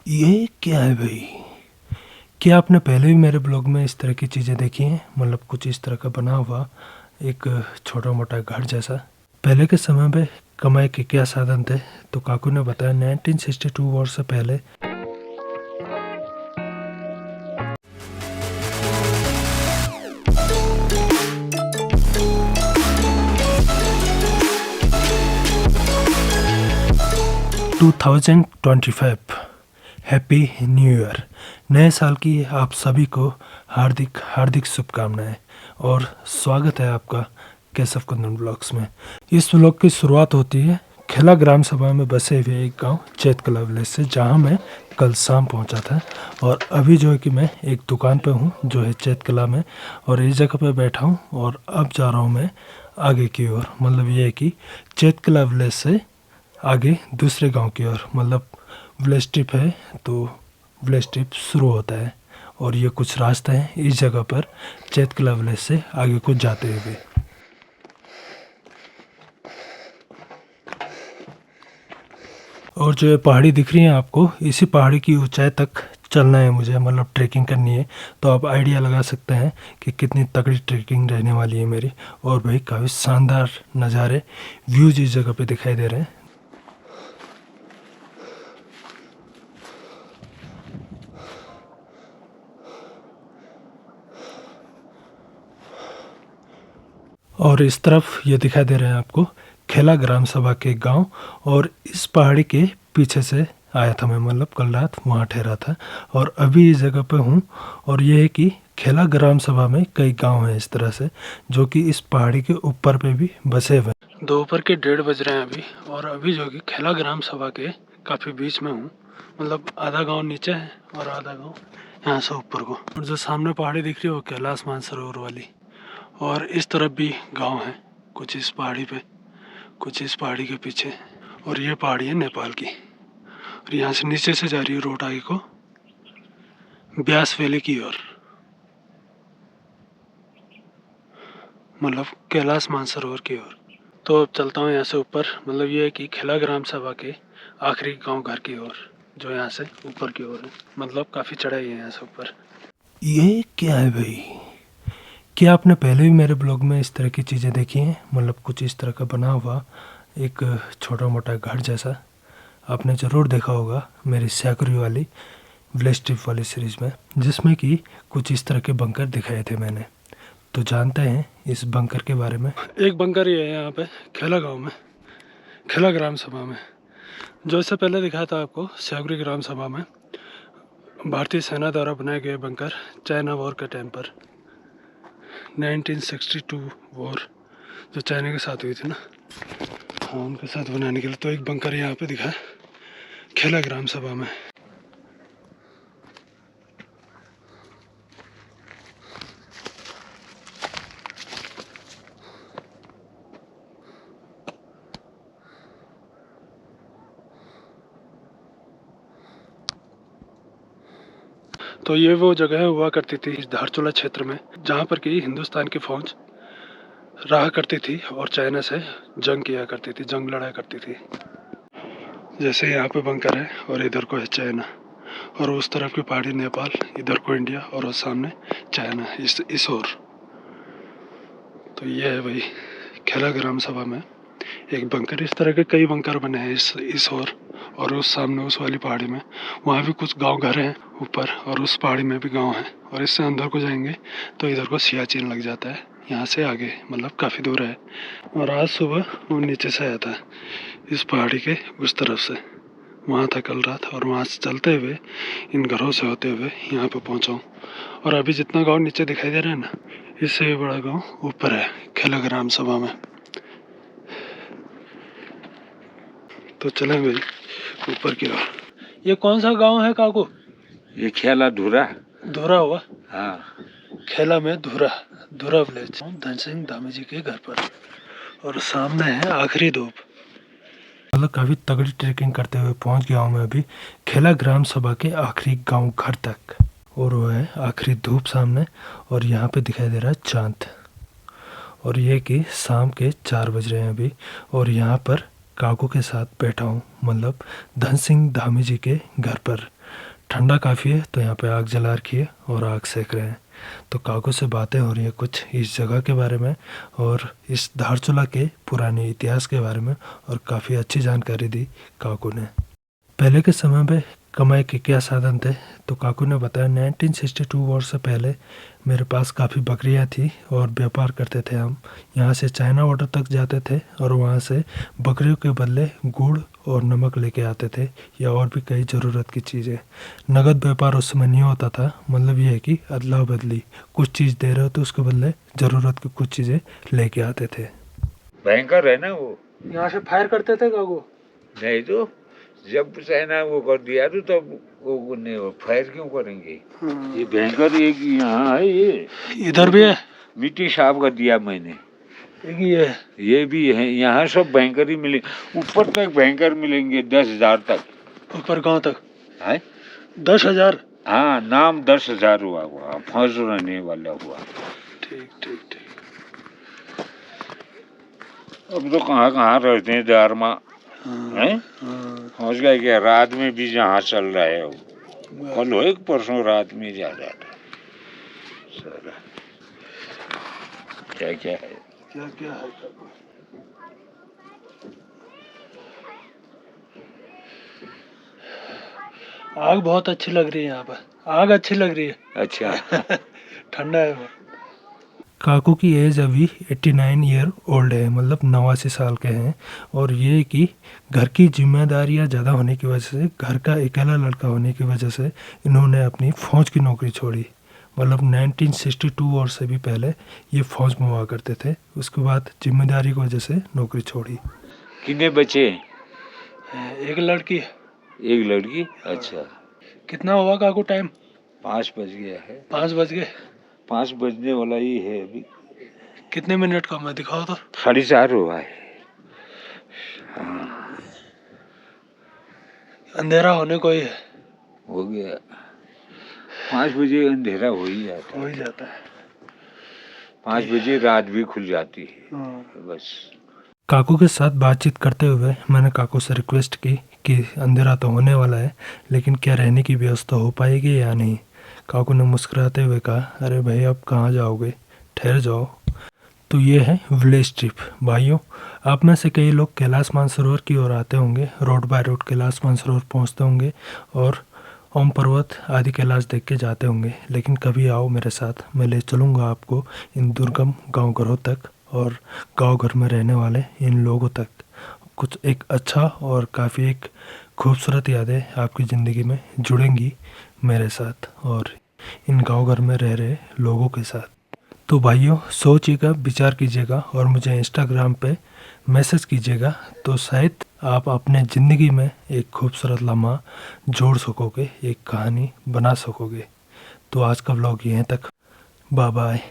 ये क्या है भाई? क्या आपने पहले भी मेरे ब्लॉग में इस तरह की चीज़ें देखी हैं? मतलब कुछ इस तरह का बना हुआ एक छोटा मोटा घर जैसा। पहले के समय में कमाई के क्या साधन थे? तो काकू ने बताया 1962 वर्ष से पहले 2025 हैप्पी न्यू ईयर। नए साल की आप सभी को हार्दिक हार्दिक शुभकामनाएं और स्वागत है आपका केशव कुंदन ब्लॉग्स में। इस ब्लॉग की शुरुआत होती है खेला ग्राम सभा में बसे हुए एक गांव चैतकला विलेज से, जहां मैं कल शाम पहुंचा था। और अभी जो है कि मैं एक दुकान पे हूं जो है चैतकला में, और इस जगह पे बैठा हूं और अब जा रहा हूं मैं आगे की ओर। मतलब ये है कि चैतकला विलेज से आगे दूसरे गांव की ओर, मतलब विलेज ट्रिप है तो विलेज ट्रिप शुरू होता है। और ये कुछ रास्ते हैं इस जगह पर चैतकला विलेज से आगे को जाते हुए। और जो ये पहाड़ी दिख रही है आपको, इसी पहाड़ी की ऊंचाई तक चलना है मुझे, मतलब ट्रैकिंग करनी है। तो आप आइडिया लगा सकते हैं कि कितनी तगड़ी ट्रैकिंग रहने वाली है मेरी। और भाई काफ़ी शानदार नज़ारे व्यूज इस जगह पे दिखाई दे रहे हैं। और इस तरफ ये दिखाई दे रहे हैं आपको खेला ग्राम सभा के गांव। और इस पहाड़ी के पीछे से आया था मैं, मतलब कल रात वहाँ ठहरा था और अभी इस जगह पे हूँ। और ये है कि खेला ग्राम सभा में कई गांव हैं इस तरह से, जो कि इस पहाड़ी के ऊपर पे भी बसे हुए हैं। दोपहर के 1:30 बज रहे हैं अभी, और अभी जो कि खेला ग्राम सभा के काफ़ी बीच में हूँ। मतलब आधा गाँव नीचे है और आधा गाँव यहाँ से ऊपर को। और जो सामने पहाड़ी दिख रही है वो कैलाश मानसरोवर वाली। और इस तरफ भी गांव है, कुछ इस पहाड़ी पे, कुछ इस पहाड़ी के पीछे। और ये पहाड़ी है नेपाल की। और यहाँ से नीचे से जा रही है रोड आगे को ब्यास वैली की ओर, मतलब कैलाश मानसरोवर की ओर। तो अब चलता हूँ यहाँ से ऊपर। मतलब ये है कि खेला ग्राम सभा के आखिरी गांव घर की ओर, जो यहाँ से ऊपर की ओर है। मतलब काफ़ी चढ़ाई है यहाँ से ऊपर। ये क्या है भाई? क्या आपने पहले भी मेरे ब्लॉग में इस तरह की चीज़ें देखी हैं? मतलब कुछ इस तरह का बना हुआ एक छोटा मोटा घर जैसा आपने ज़रूर देखा होगा मेरी सैकरी वाली विलेज ट्रिप वाली सीरीज़ में, जिसमें कि कुछ इस तरह के बंकर दिखाए थे मैंने। तो जानते हैं इस बंकर के बारे में। एक बंकर ही है यहाँ पे खेला गांव में, खेला ग्राम सभा में। जो इससे पहले दिखाया था आपको सैकरी ग्राम सभा में, भारतीय सेना द्वारा बनाए गए बंकर चाइना वॉर के टाइम पर 1962 वॉर जो चाइना के साथ हुई थी ना, हाँ उनके साथ बनाने के लिए। तो एक बंकर यहाँ पे दिखा है खेला ग्राम सभा में। तो ये वो जगह हुआ करती थी इस धारचूला क्षेत्र में, जहाँ पर कि हिंदुस्तान की फौज रहा करती थी और चाइना से जंग किया करती थी, जंग लड़ा करती थी। जैसे यहाँ पे बंकर है और इधर को है चाइना, और उस तरफ की पहाड़ी नेपाल, इधर को इंडिया, और उस सामने चाइना इस ओर। तो ये है भाई खेला ग्राम सभा में एक बंकर। इस तरह के कई बंकर बने हैं इस ओर, और उस सामने उस वाली पहाड़ी में वहाँ भी कुछ गांव घर हैं ऊपर, और उस पहाड़ी में भी गांव हैं। और इससे अंदर को जाएंगे तो इधर को सियाचिन लग जाता है, यहाँ से आगे मतलब काफ़ी दूर है। और आज सुबह वो नीचे से आया था इस पहाड़ी के उस तरफ से, वहाँ था कल रात, और वहाँ से चलते हुए इन घरों से होते हुए यहाँ पे पहुँचा हूँ। और अभी जितना गांव नीचे दिखाई दे रहा है ना, इससे भी बड़ा गांव ऊपर है खेला ग्राम सभा में। तो चलें भाई ऊपर की ओर। ये कौन सा गांव है काकू? ये खेला धुरा धुरा हुआ, हाँ। खेला में धुरा, धुरा विलेज, धन सिंह धामी जी के घर पर। और सामने है आखिरी धूप। मतलब काफ़ी तगड़ी ट्रैकिंग करते हुए पहुंच गया हूँ मैं अभी खेला ग्राम सभा के आखिरी गांव घर तक। और वो है आखिरी धूप सामने, और यहाँ पे दिखाई दे रहा है चांद। और ये कि शाम के 4 बज रहे हैं अभी, और यहाँ पर काकू के साथ बैठा हूँ, मतलब धन सिंह धामी जी के घर पर। ठंडा काफ़ी है तो यहाँ पे आग जला रखी है और आग सेक रहे हैं। तो काकू से बातें हो रही है कुछ इस जगह के बारे में और इस धारचूला के पुराने इतिहास के बारे में, और काफ़ी अच्छी जानकारी दी काकू ने। पहले के समय में कमाई के क्या साधन थे, तो काकू ने बताया 1962 वर्ष से पहले मेरे पास काफ़ी बकरियां थी और व्यापार करते थे हम। यहाँ से चाइना बॉर्डर तक जाते थे और वहाँ से बकरियों के बदले गुड़ और नमक लेके आते थे, या और भी कई ज़रूरत की चीज़ें। नगद व्यापार उस समय नहीं होता था, मतलब ये है कि अदला बदली, कुछ चीज़ दे रहे हो तो उसके बदले ज़रूरत की कुछ चीज़ें लेके आते थे। भयंकर है ना वो। यहाँ से फायर करते थे काकू? नहीं तो जब चाइना वो कर दिया तो तब वो नहीं, वो फायर क्यों करेंगे। ये भयंकर एक यहाँ है, ये इधर भी है, मिट्टी साफ कर दिया मैंने। एक ही है, ये भी है, यहाँ सब भयंकर ही मिले, ऊपर तक भयंकर मिलेंगे 10,000 तक। ऊपर गांव तक है 10,000? हाँ, नाम 10,000 हुआ फंस रहने वाला हुआ। ठीक ठीक ठीक। अब तो कहाँ कहाँ रहते हैं दारमा है, पहुँच गए क्या? रात में भी जहाँ चल रहा है वो, कल हो एक परसों रात में जा रहा था सारा। क्या क्या है, क्या क्या है काकू? आग बहुत अच्छी लग रही है यहाँ पर, आग अच्छी लग रही है। अच्छा ठंडा है वो। काकू की एज अभी 89 ईयर ओल्ड है, मतलब 89 साल के हैं। और ये कि घर की जिम्मेदारियां ज़्यादा होने की वजह से, घर का अकेला लड़का होने की वजह से इन्होंने अपनी फ़ौज की नौकरी छोड़ी। मतलब 1962 और से भी पहले ये फ़ौज में हुआ करते थे, उसके बाद जिम्मेदारी की वजह से नौकरी छोड़ी। कितने बच्चे? एक लड़की, एक लड़की। अच्छा, कितना हुआ काकू टाइम? 5 बज गया है। 5 बज गए? 5 बजने वाला ही है अभी। कितने मिनट का मैं दिखाओ तो? 4:30 हुआ है। हाँ। अंधेरा होने को ही है। हो गया, 5 बजे अंधेरा हो ही जाता है। 5 बजे रात भी खुल जाती है बस। काकू के साथ बातचीत करते हुए मैंने काकू से रिक्वेस्ट की कि अंधेरा तो होने वाला है, लेकिन क्या रहने की व्यवस्था हो पाएगी या नहीं। काकू ने मुस्कुराते हुए कहा, अरे भाई आप कहाँ जाओगे, ठहर जाओ। तो ये है विलेज ट्रिप भाइयों। आप में से कई लोग कैलाश मानसरोवर की ओर आते होंगे, road by road Kailash Mansarovar पहुँचते होंगे और ओम पर्वत आदि कैलाश देख के जाते होंगे। लेकिन कभी आओ मेरे साथ, मैं ले चलूँगा आपको इन दुर्गम गांव घरों तक और गांव घर में रहने वाले इन लोगों तक। कुछ एक अच्छा और काफ़ी एक खूबसूरत यादें आपकी ज़िंदगी में जुड़ेंगी मेरे साथ और इन गांव घर में रह रहे लोगों के साथ। तो भाइयों सोचिएगा, विचार कीजिएगा और मुझे इंस्टाग्राम पे मैसेज कीजिएगा, तो शायद आप अपने ज़िंदगी में एक खूबसूरत लम्हा जोड़ सकोगे, एक कहानी बना सकोगे। तो आज का व्लॉग यहीं तक, बाय बाय।